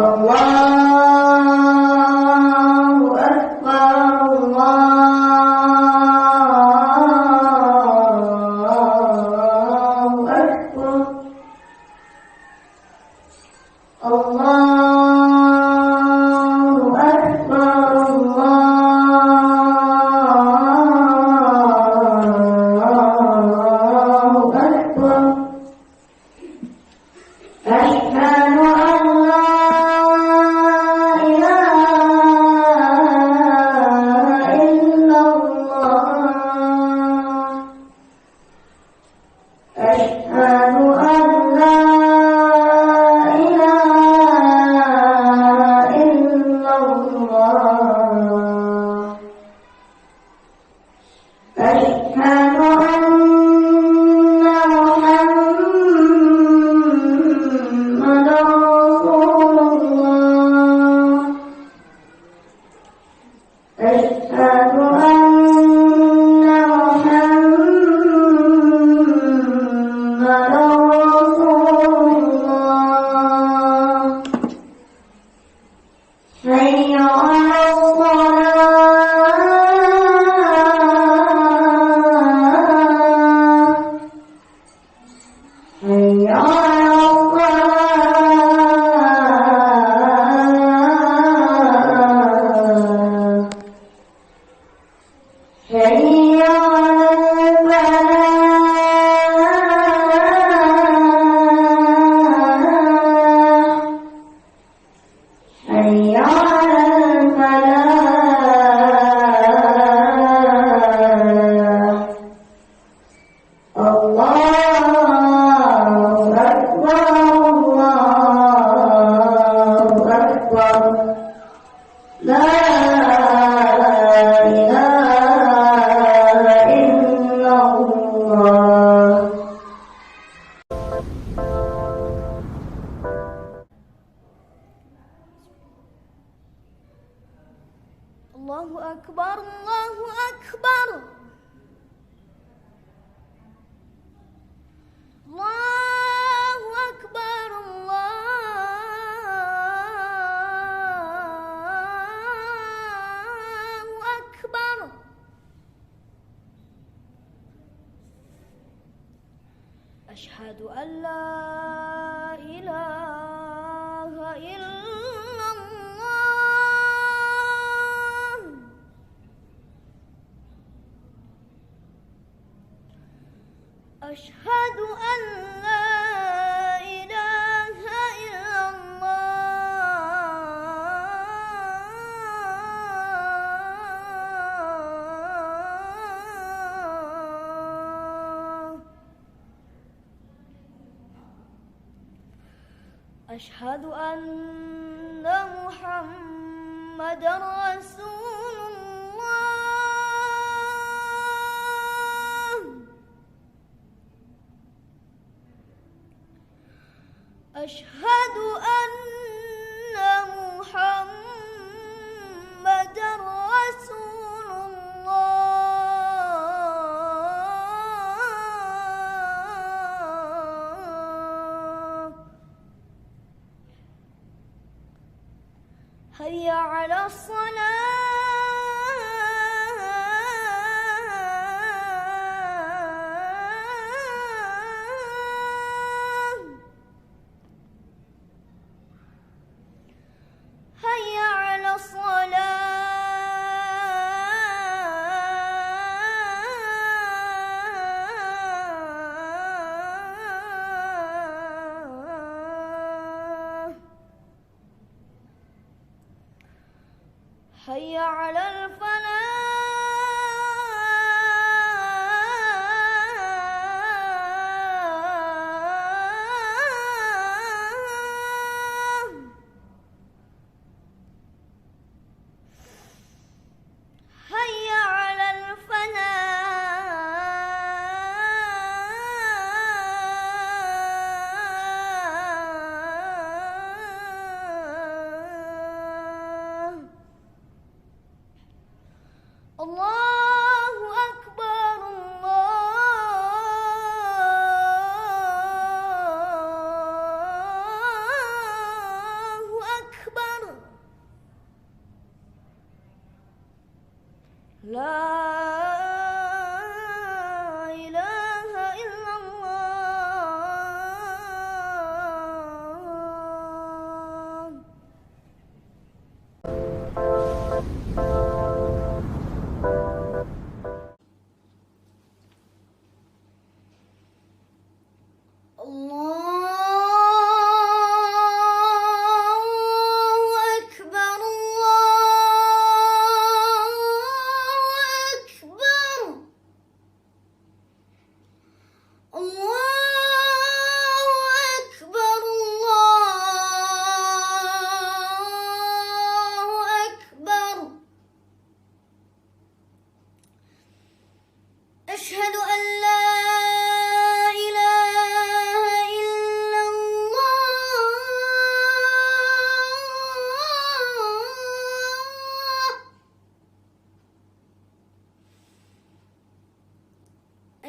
Allahu Akbar, Allahu Akbar, Allahu Akbar, Allahu Akbar. Asyhadu an la ilaha illallah. Asyhadu an la ilaha illallah. Asyhadu anna Muhammadar Rasulullah. Asyhadu anna Muhammadar Rasulullah. Hayya 'alas shalah. Hayya 'alas shalah. Hayya 'alal falah. Hayya 'alal falah. Allahu Akbar, Allahu Akbar. La ilaha illallah. Allahu Akbar, Allahu Akbar. Allahu Akbar, Allahu Akbar. Asyhadu an la ilaha illallah. Asyhadu an la ilaha illallah. Asyhadu anna Muhammadar Rasulullah. Asyhadu anna Muhammadar Rasulullah. Hayya 'alas salah. Hayya 'alas salah. Hayya 'alal falah. Hayya 'alal falah.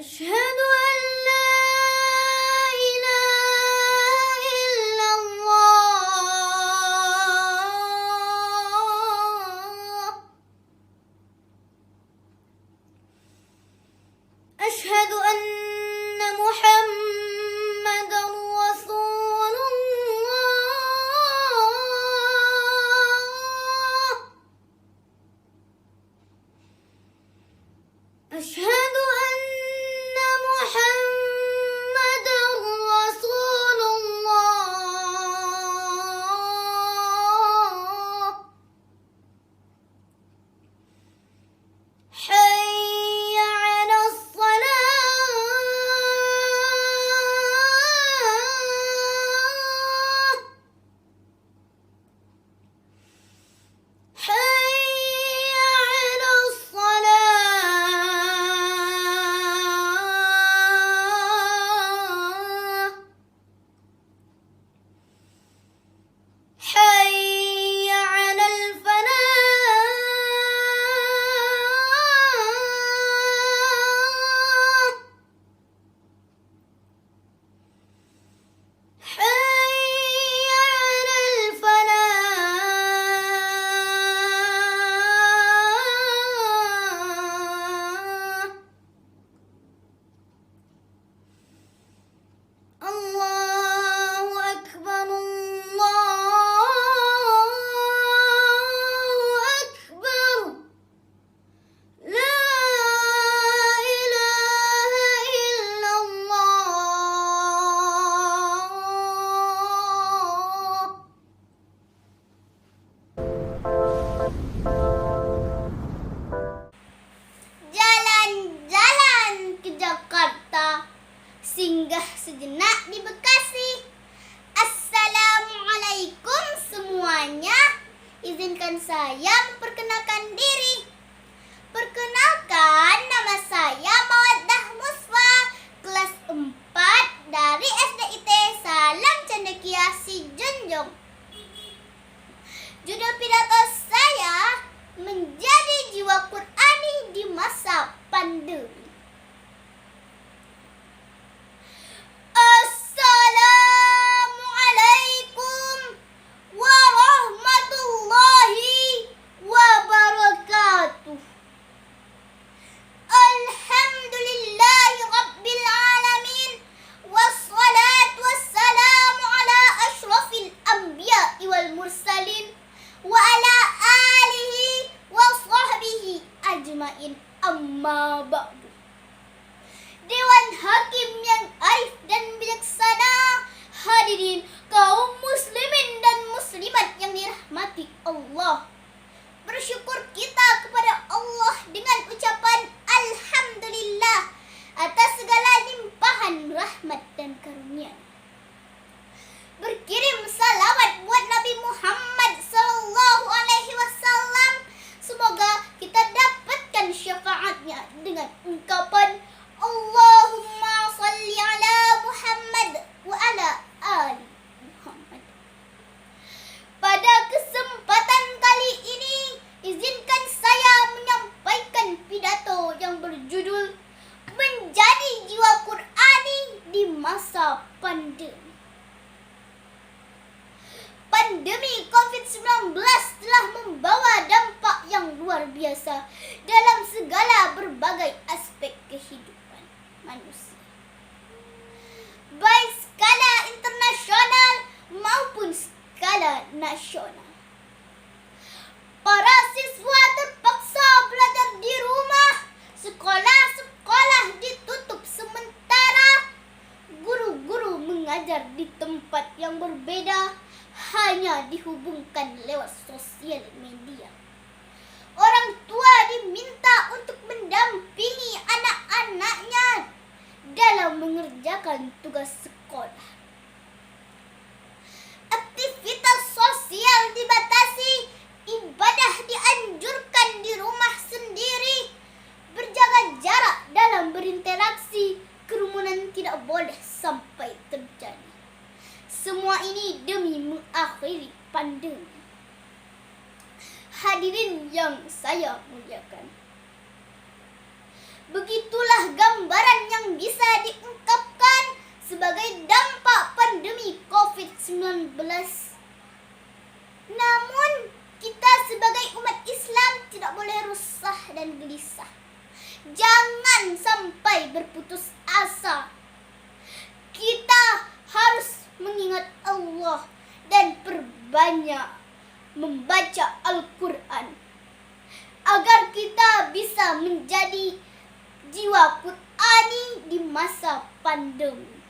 أشهد أن لا إله إلا الله أشهد أن محمدا رسول الله أشهد أن محمدا رسول الله حي على الصلاة حي على الصلاة حي على الفلاح حي على الفلاح الله أكبر الله أكبر لا إله إلا الله Jalan-jalan ke Jakarta, singgah sejenak di Bekasi. Assalamualaikum semuanya. Izinkan saya memperkenalkan diri. Perkenalkan, nama saya Mawaddah Musfa, kelas 4 dari SDIT Salam Cendekia Sijunjung. Judul pidato saya, menjadi jiwa Qur'ani di masa pandemi. Assalamualaikum warahmatullahi wabarakatuh. Alhamdulillahi rabbil alamin, wassalatu wassalamu ala ashrafil anbiya'i wal mursalin wa ala alihi wa sahbihi ajmain, amma ba'du. Dewan Hakim yang arif dan bijaksana, hadirin kaum muslimin dan muslimat yang dirahmati Allah. Bersyukur kita kepada Allah dengan ucapan alhamdulillah atas segala limpahan rahmat dan karunia. Berkirim salawat buat Nabi Muhammad sallallahu alaihi wasallam. Semoga kita dapatkan syafaatnya dengan ungkapan Allahumma salli ala Muhammad wa ala ali Muhammad. Pada kesempatan kali ini, izinkan saya menyampaikan pidato yang berjudul Menjadi Jiwa Qur'ani di Masa Pandemi. Pandemi COVID-19 telah membawa dampak yang luar biasa dalam segala berbagai aspek kehidupan manusia, baik skala internasional maupun skala nasional. Para siswa terpaksa belajar di rumah, sekolah-sekolah ditutup sementara, guru-guru mengajar di tempat yang berbeda, hanya dihubungkan lewat sosial media. Orang tua diminta untuk mendampingi anak-anaknya dalam mengerjakan tugas sekolah. Aktivitas sosial dibatasi, ibadah dianjurkan di rumah sendiri, berjaga jarak dalam berinteraksi, kerumunan tidak boleh sampai terjadi. Semua ini demi mengakhiri pandemi. Hadirin yang saya muliakan, begitulah gambaran yang bisa diungkapkan sebagai dampak pandemi COVID-19. Namun, kita sebagai umat Islam tidak boleh resah dan gelisah. Jangan sampai berputus asa. Kita harus mengingat Allah dan perbanyak membaca Al-Quran agar kita bisa menjadi jiwa Qur'ani di masa pandemi.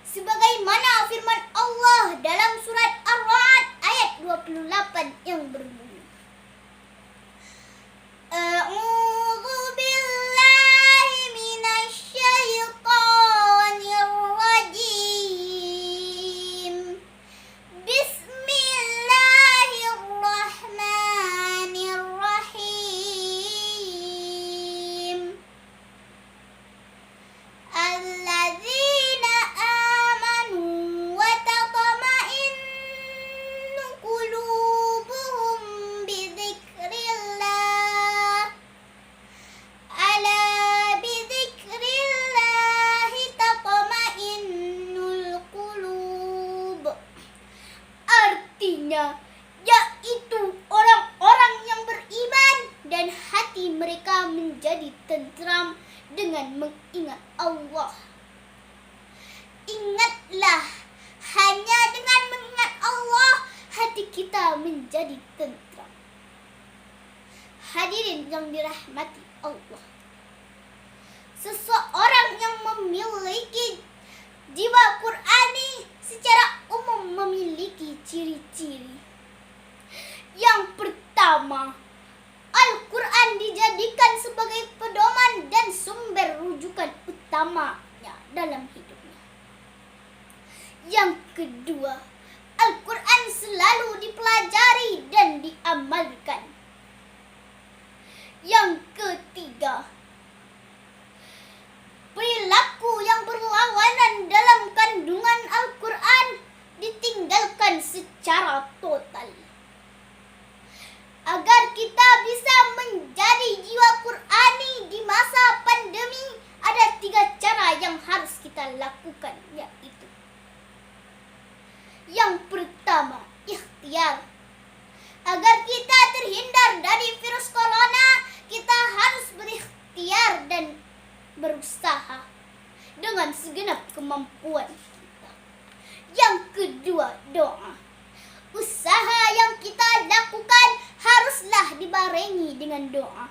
Sebagaimana firman Allah dalam surat Ar-Ra'd ayat 28 yang berbunyi, A'udzu billahi minasy syaithanir rajim. Bismillahirrahmanirrahim. Alladzina amanu wa tatma'innu qulubuhum bidzikrillah. Ala bidzikrillahi tatma'innul qulub. Artinya, yaitu orang-orang yang beriman dan hati mereka menjadi tentram dengan mengingat Allah. Ingatlah, hanya dengan mengingat Allah hati kita menjadi tentram. Hadirin yang dirahmati Allah, seseorang yang memiliki jiwa Qur'ani secara umum memiliki ciri-ciri. Yang pertama, Al-Quran dijadikan sebagai pedoman dan sumber rujukan utamanya dalam hidupnya. Yang kedua, Al-Quran selalu dipelajari dan diamalkan. Yang ketiga, perilaku yang berlawanan dalam kandungan Al-Quran ditinggalkan secara total. Agar kita bisa menjadi jiwa Qur'ani di masa pandemi, ada 3 cara yang harus kita lakukan, yaitu yang pertama, ikhtiar. Agar kita terhindar dari virus corona, kita harus berikhtiar dan berusaha dengan segenap kemampuan kita. Yang kedua, doa. Usaha yang kita lakukan haruslah dibarengi dengan doa.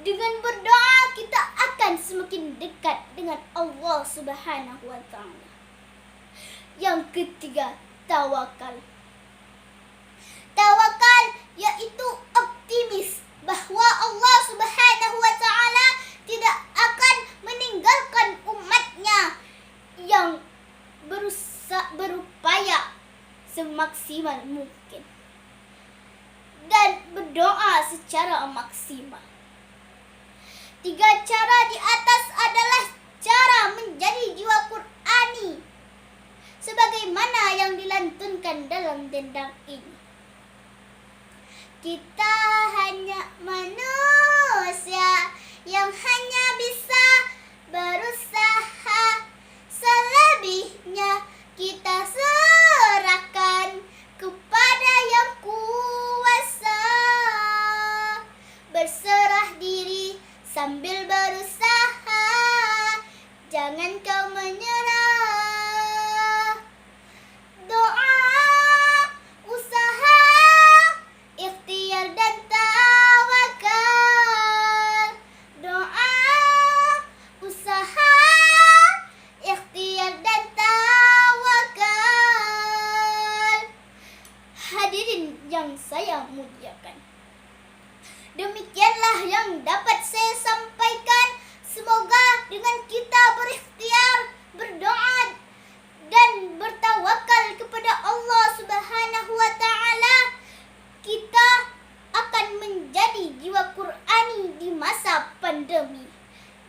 Dengan berdoa kita akan semakin dekat dengan Allah Subhanahu wa taala. Yang ketiga, tawakal. Tawakal yaitu optimis bahwa Allah Subhanahu wa taala tidak akan meninggalkan umatnya yang berupaya semaksimal mungkin dan berdoa secara maksimal. 3 cara di atas adalah cara menjadi jiwa Qur'ani sebagaimana yang dilantunkan dalam dendang ini. Kita hanya manusia yang hanya bisa berusaha, selebihnya kita serahkan kepada Yang Kuasa. Berserah diri sambil berusaha, jangan kau menyerah. Doa, usaha, ikhtiar dan tawakal. Doa, usaha, ikhtiar dan tawakal. Hadirin yang saya muliakan, demikianlah yang dapat saya sampaikan. Semoga dengan kita berikhtiar, berdoa, dan bertawakal kepada Allah Subhanahu wa taala, kita akan menjadi jiwa Qur'ani di masa pandemi.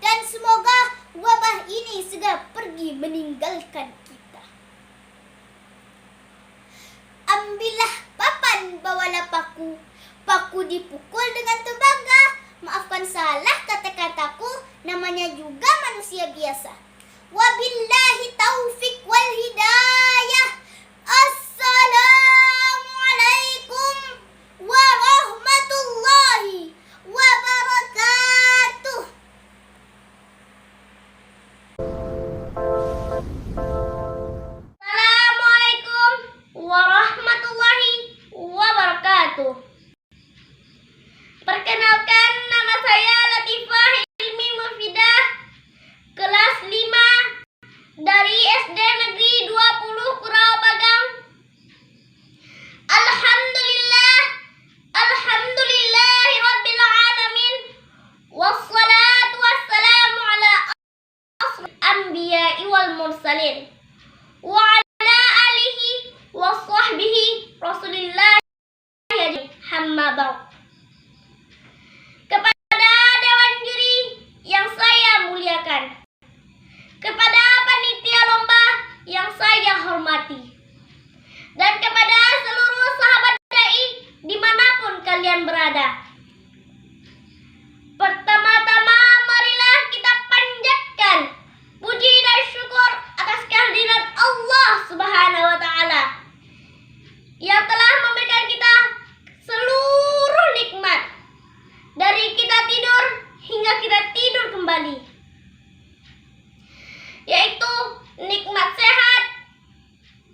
Dan semoga wabah ini segera pergi meninggalkan kita. Ambillah papan, bawalah paku. Paku dipukul dengan tembaga. Maafkan salah kata-kataku, namanya juga manusia. manusia biasa. Wabillahi taufik wal hidayah. Assalamualaikum warahmatullahi wabarakatuh. Assalamualaikum warahmatullahi wabarakatuh. Perkenalkan, nama saya Latifah Hilmi Mufidah, kelas 5 dari SD Negeri 20 Kurau Bagang. Alhamdulillahi Rabbil Alamin. Wassalatu wassalamu ala asrul anbiya'i wal mursalin wa ala alihi wa sahbihi Rasulillah hamma ba'd. Kepada Dewan Juri yang saya muliakan, kepada panitia lomba yang saya hormati, dan kepada seluruh sahabat dai dimanapun kalian berada. Pertama-tama marilah kita panjatkan puji dan syukur atas kehadiran Allah Subhanahu wa Ta'ala yang telah memberikan kita seluruh nikmat, dari kita tidur hingga kita tidur kembali, yaitu nikmat sehat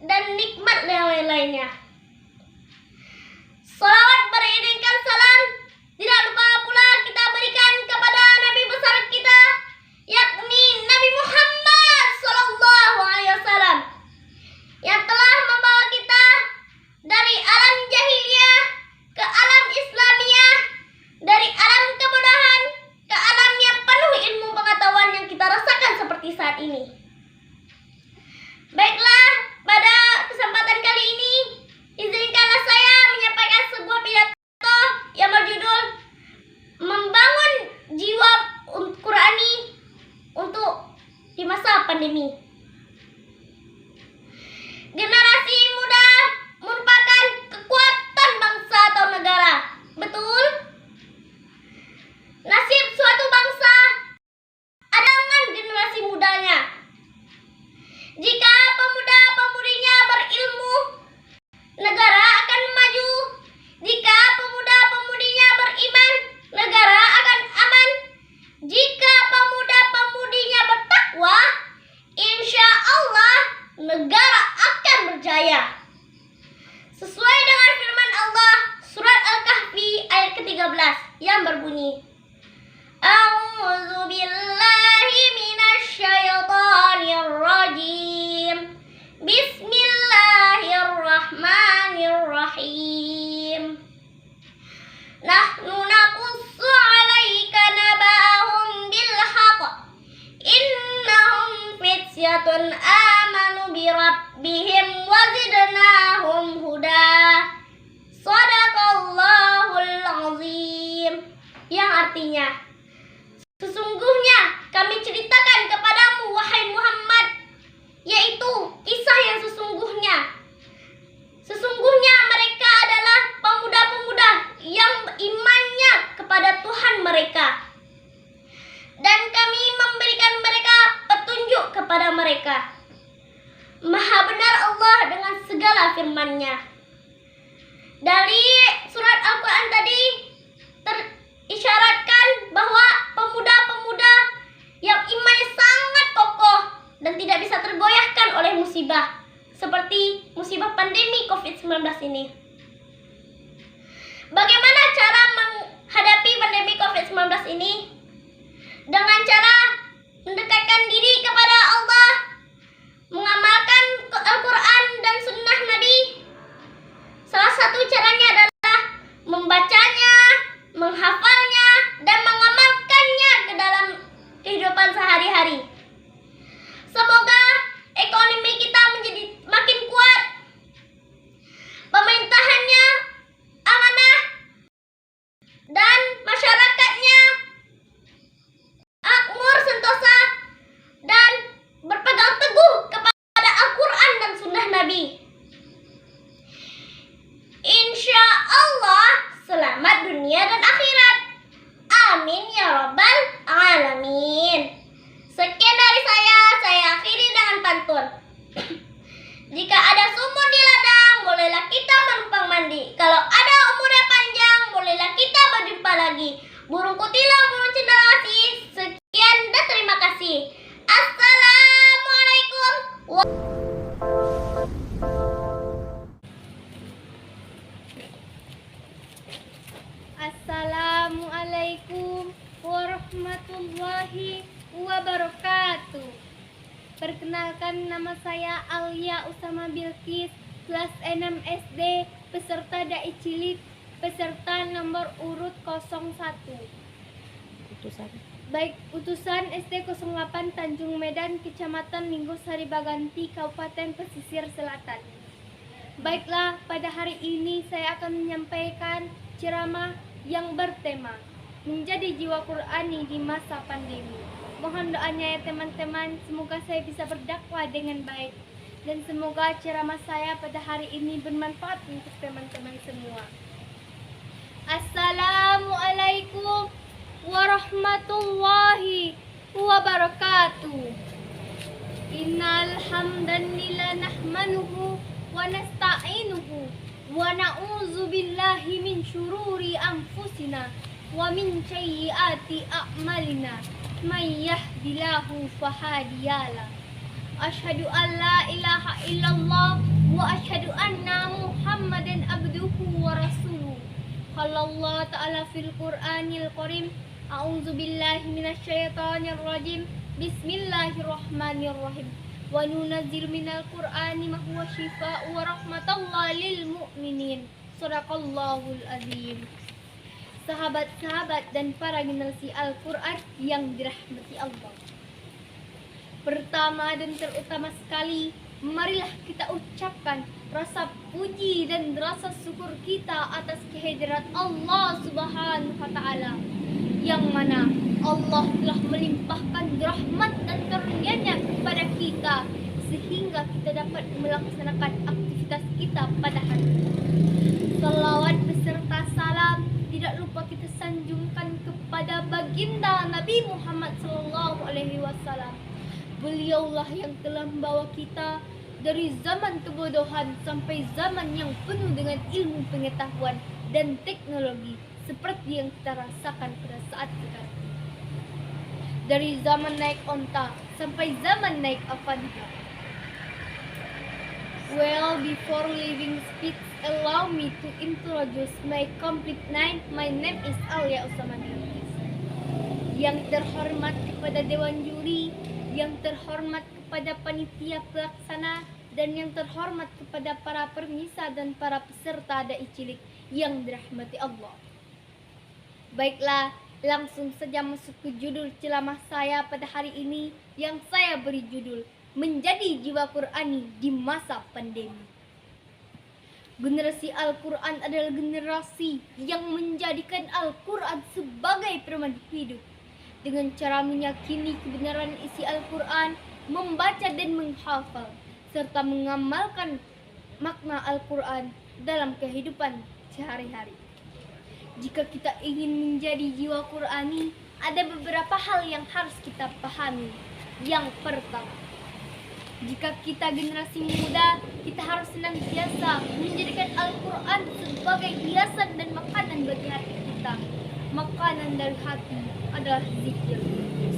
dan nikmat yang lain-lainnya. Salawat beriringkan salam tidak lupa pula kita berikan kepada Nabi besar kita, yakni Nabi Muhammad SAW, yang telah membawa kita dari alam jahiliyah ke alam Islamiyah, dari alam kebodohan ke alam yang penuh ilmu pengetahuan yang kita rasakan seperti saat ini. Baiklah, pada kesempatan kali ini izinkanlah saya menyampaikan sebuah pidato yang berjudul Membangun Jiwa Qurani untuk di masa pandemi. Generasi muda merupakan kekuatan bangsa atau negara. Betul? Nasib suatu bangsa ada dengan generasi mudanya. Jika pemuda-pemudinya berilmu, negara akan maju. Jika pemuda-pemudinya beriman, negara akan aman. Jika pemuda-pemudinya bertakwa, insya Allah negara akan berjaya. Sesuai dengan firman Allah surat Al-Kahfi ayat ke-13 yang berbunyi, A'udzu billahi minasyaitonir rajim. Bismillahirrahmanirrahim. Nahnu naqussu 'alaika naba'ahum bil haqq. Innahum fityatun amanu bi rabbihim wa zidnahum huda. Shadaqallahul azim. Yang artinya, sesungguhnya kami ceritakan kepadamu wahai Muhammad, yaitu kisah yang sesungguhnya. Sesungguhnya mereka adalah pemuda-pemuda yang imannya kepada Tuhan mereka, dan kami memberikan mereka petunjuk kepada mereka. Maha benar Allah dengan segala firman-Nya. Dari surat Al-Quran tadi terisyaratkan bahwa pemuda-pemuda yang imannya sangat kokoh dan tidak bisa tergoyahkan oleh musibah seperti musibah pandemi COVID-19 ini. Bagaimana cara menghadapi pandemi COVID-19 ini? Dengan cara mendekatkan diri kepada Allah, mengamalkan Al-Quran dan Sunnah Nabi. Salah satu caranya adalah membacanya, menghafalnya, dan mengamalkannya ke dalam kehidupan sehari-hari. Semoga ekonomi kita menjadi makin kuat, pemerintahannya amanah, dan masyarakatnya makmur sentosa dan berpegang teguh kepada Al-Quran dan Sunnah Nabi. Insya Allah selamat dunia dan akhirat. Amin ya Rabbal Alamin. Sekian lagi. Assalamualaikum. Assalamualaikum warahmatullahi wabarakatuh. Perkenalkan, nama saya Alia Usama Bilkis, kelas 6 SD, peserta Dai Cilik, peserta nomor urut 01. Baik, utusan SD 08 Tanjung Medan, Kecamatan Minggu Sari Baganti, Kabupaten Pesisir Selatan. Baiklah, pada hari ini saya akan menyampaikan ceramah yang bertema menjadi jiwa Qur'ani di masa pandemi. Mohon doanya ya teman-teman, semoga saya bisa berdakwah dengan baik dan semoga ceramah saya pada hari ini bermanfaat untuk teman-teman semua. Assalamualaikum warahmatullahi wabarakatuh. Innal hamdalillah nahmanuhu wa nasta'inuhu wa na'udzu billahi min syururi anfusina wa min sayyiati a'malina. May yahdihillahu fahadiyalah. Asyhadu an la ilaha illallah wa asyhadu anna Muhammadan abduhu wa rasuluh. Qala Allah ta'ala fil Qur'anil Karim, a'udzu billahi minasyaitonir rajim. Bismillahirrahmanirrahim. Wa nunazzilu minal Qur'ani ma huwa syifaa'un wa rahmatan lil mu'minin. Shadaqallahul azim. Sahabat-sahabat dan para generasi Al-Quran yang dirahmati Allah. Pertama dan terutama sekali, marilah kita ucapkan rasa puji dan rasa syukur kita atas kehadirat Allah Subhanahu wa Ta'ala, yang mana Allah telah melimpahkan rahmat dan karunia-Nya kepada kita sehingga kita dapat melaksanakan aktivitas kita pada hari ini. Salawat beserta salam tidak lupa kita sanjungkan kepada baginda Nabi Muhammad SAW. Beliaulah yang telah membawa kita dari zaman kebodohan sampai zaman yang penuh dengan ilmu pengetahuan dan teknologi seperti yang kita rasakan pada saat sekarang. Dari zaman naik onta sampai zaman naik Avanza. Well, before leaving speech, allow me to introduce my complete name. My name is Alia Usama Bilkis. Yang terhormat kepada Dewan Juri, yang terhormat kepada panitia pelaksana, dan yang terhormat kepada para permisa dan para peserta Dai Cilik yang dirahmati Allah. Baiklah, langsung saja masuk ke judul ceramah saya pada hari ini yang saya beri judul Menjadi Jiwa Qur'ani di Masa Pandemi. Generasi Al-Quran adalah generasi yang menjadikan Al-Quran sebagai pemandu hidup. Dengan cara meyakini kebenaran isi Al-Quran, membaca dan menghafal, serta mengamalkan makna Al-Quran dalam kehidupan sehari-hari. Jika kita ingin menjadi jiwa Qur'ani, ada beberapa hal yang harus kita pahami. Yang pertama, jika kita generasi muda, kita harus senantiasa menjadikan Al-Quran sebagai hiasan dan makanan bagi hati kita. Makanan dari hati adalah zikir.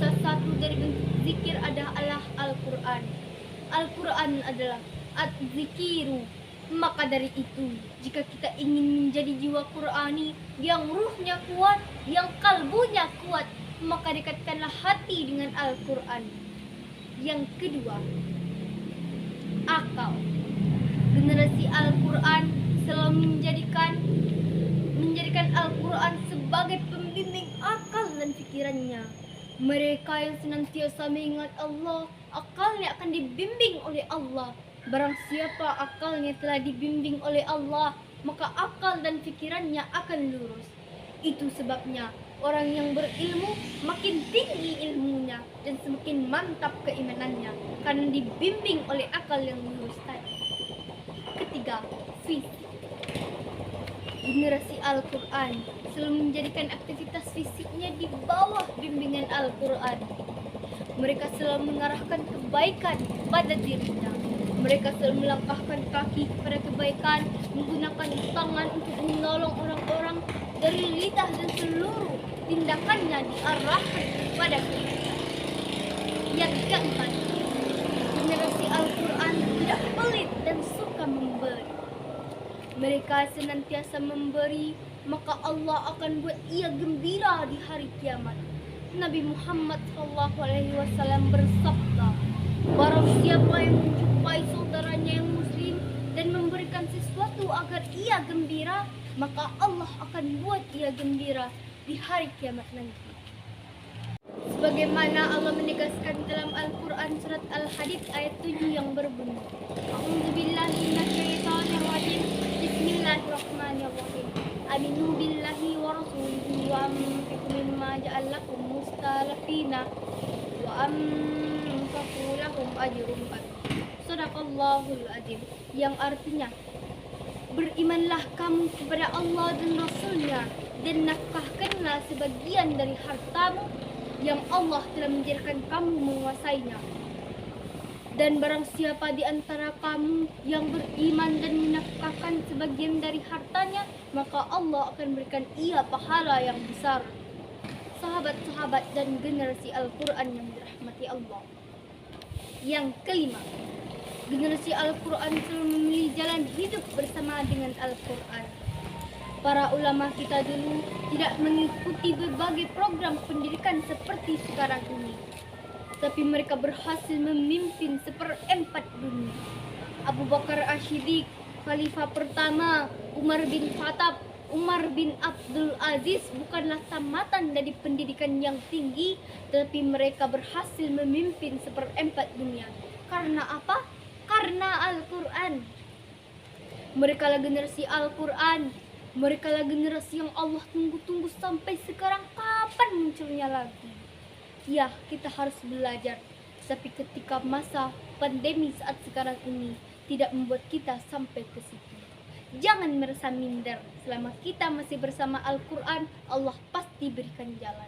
Salah satu dari bentuk zikir adalah Al-Quran. Al-Quran adalah az-zikiru. Maka dari itu, jika kita ingin menjadi jiwa Qur'ani yang ruhnya kuat, yang kalbunya kuat, maka dekatkanlah hati dengan Al-Quran. Yang kedua, akal. Generasi Al-Quran selalu menjadikan Al-Quran sebagai pembimbing akal dan pikirannya. Mereka yang senantiasa mengingat Allah, akalnya akan dibimbing oleh Allah. Barang siapa akalnya telah dibimbing oleh Allah, maka akal dan pikirannya akan lurus. Itu sebabnya orang yang berilmu makin tinggi ilmunya dan semakin mantap keimanannya karena dibimbing oleh akal yang lurus tadi. Ketiga, fisik. Generasi Al-Quran selalu menjadikan aktivitas fisiknya di bawah bimbingan Al-Quran. Mereka selalu mengarahkan kebaikan pada dirinya. Mereka selalu melangkahkan kaki kepada kebaikan, menggunakan tangan untuk menolong orang-orang, dari lidah dan seluruh tindakannya diarahkan kepada kebaikan. Yang keempat, generasi Al-Quran tidak pelit dan suka memberi. Mereka senantiasa memberi, maka Allah akan buat ia gembira di hari kiamat. Nabi Muhammad SAW bersabda, barang siapa yang menjumpai saudaranya yang muslim dan memberikan sesuatu agar ia gembira, maka Allah akan buat ia gembira di hari kiamat nanti. Sebagaimana Allah menegaskan dalam Al-Quran surat Al-Hadid ayat 7 yang berbunyi, A'udzubillahi minasyaitonirrajim. Bismillahirrahmanirrahim. Aminu billahi wa rasulihi wa anfiqu mimma ja'alakum mustalafina wa anfaqu lahum ajrun kabir. Shadaqallahul azim. Yang artinya, berimanlah kamu kepada Allah dan Rasulnya dan nafkahkanlah sebagian dari hartamu yang Allah telah menjadikan kamu menguasainya. Dan barang siapa di antara kamu yang beriman dan menafkahkan sebagian dari hartanya, maka Allah akan berikan ia pahala yang besar. Sahabat-sahabat dan generasi Al-Quran yang dirahmati Allah. Yang kelima, generasi Al-Quran selalu memilih jalan hidup bersama dengan Al-Quran. Para ulama kita dulu tidak mengikuti berbagai program pendidikan seperti sekarang ini, tapi mereka berhasil memimpin seperempat dunia. Abu Bakar Asy-Siddiq, Khalifah pertama, Umar bin Khattab, Umar bin Abdul Aziz bukanlah tamatan dari pendidikan yang tinggi, tapi mereka berhasil memimpin seperempat dunia. Karena apa? Karena Al-Quran. Mereka lah generasi Al-Quran. Mereka lah generasi yang Allah tunggu-tunggu sampai sekarang, kapan munculnya lagi. Ya, kita harus belajar. Tapi ketika masa pandemi saat sekarang ini tidak membuat kita sampai ke situ. Jangan merasa minder. Selama kita masih bersama Al-Quran, Allah pasti berikan jalan.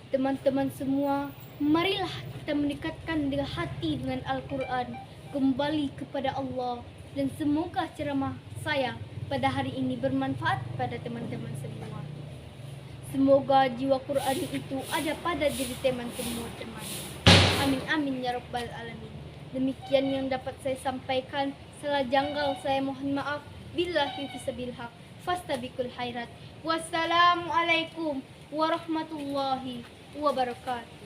Teman-teman semua, marilah kita mendekatkan dengan hati dengan Al-Quran, kembali kepada Allah, dan semoga ceramah saya pada hari ini bermanfaat pada teman-teman semua. Semoga jiwa Quran itu ada pada diri teman-teman. Amin amin ya rabbal alamin. Demikian yang dapat saya sampaikan. Salah janggal saya mohon maaf. Billahi fisabilil haq. Fastabiqul khairat. Wassalamualaikum warahmatullahi wabarakatuh.